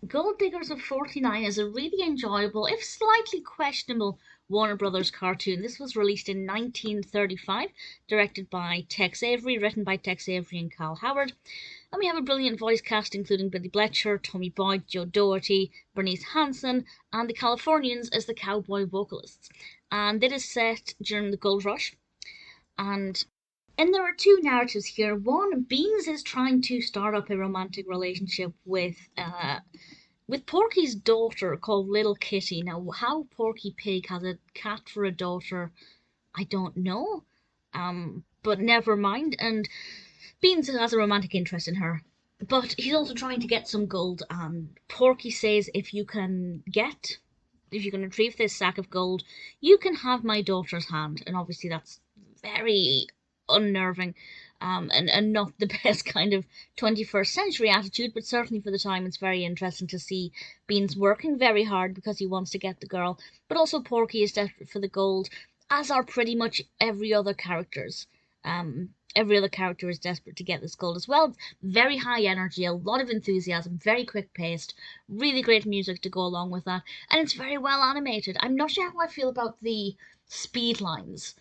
Gold Diggers of 49 is a really enjoyable, if slightly questionable, Warner Brothers cartoon. This was released in 1935, directed by Tex Avery, written by Tex Avery and Cal Howard. And we have a brilliant voice cast including Billy Bletcher, Tommy Boyd, Joe Dougherty, Bernice Hansen, and the Californians as the Cowboy Vocalists. And it is set during the Gold Rush. And there are two narratives here. One, Beans is trying to start up a romantic relationship with Porky's daughter called Little Kitty. Now, how Porky Pig has a cat for a daughter, I don't know. But never mind. And Beans has a romantic interest in her. But he's also trying to get some gold, and Porky says if you can retrieve this sack of gold, you can have my daughter's hand. And obviously that's very unnerving, and not the best kind of 21st century attitude, but certainly for the time it's very interesting to see Beans working very hard because he wants to get the girl, but also Porky is desperate for the gold, as are pretty much every other characters. Every other character is desperate to get this gold as well. Very high energy, a lot of enthusiasm, very quick paced, really great music to go along with that, and it's very well animated. I'm not sure how I feel about the speed lines.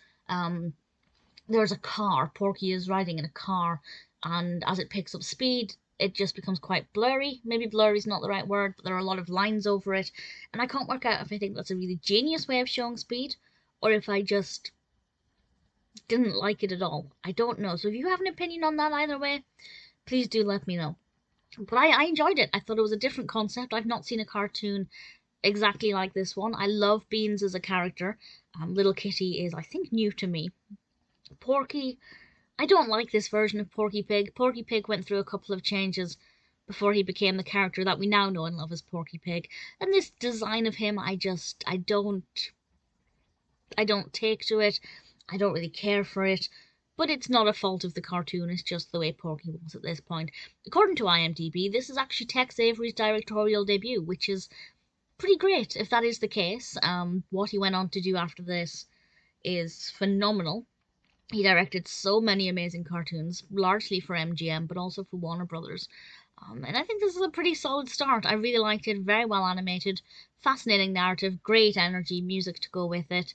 There's a car, Porky is riding in a car, and as it picks up speed, it just becomes quite blurry. Maybe blurry is not the right word, but there are a lot of lines over it, and I can't work out if I think that's a really genius way of showing speed, or if I just didn't like it at all. I don't know. So if you have an opinion on that either way, please do let me know. But I enjoyed it. I thought it was a different concept. I've not seen a cartoon exactly like this one. I love Beans as a character. Little Kitty is, I think, new to me. Porky, I don't like this version of Porky Pig. Porky Pig went through a couple of changes before he became the character that we now know and love as Porky Pig. And this design of him, I don't take to it. I don't really care for it. But it's not a fault of the cartoon, it's just the way Porky was at this point. According to IMDb, this is actually Tex Avery's directorial debut, which is pretty great if that is the case. What he went on to do after this is phenomenal. He directed so many amazing cartoons, largely for MGM, but also for Warner Brothers. And I think this is a pretty solid start. I really liked it, very well animated, fascinating narrative, great energy, music to go with it.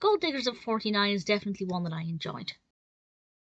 Gold Diggers of 49 is definitely one that I enjoyed.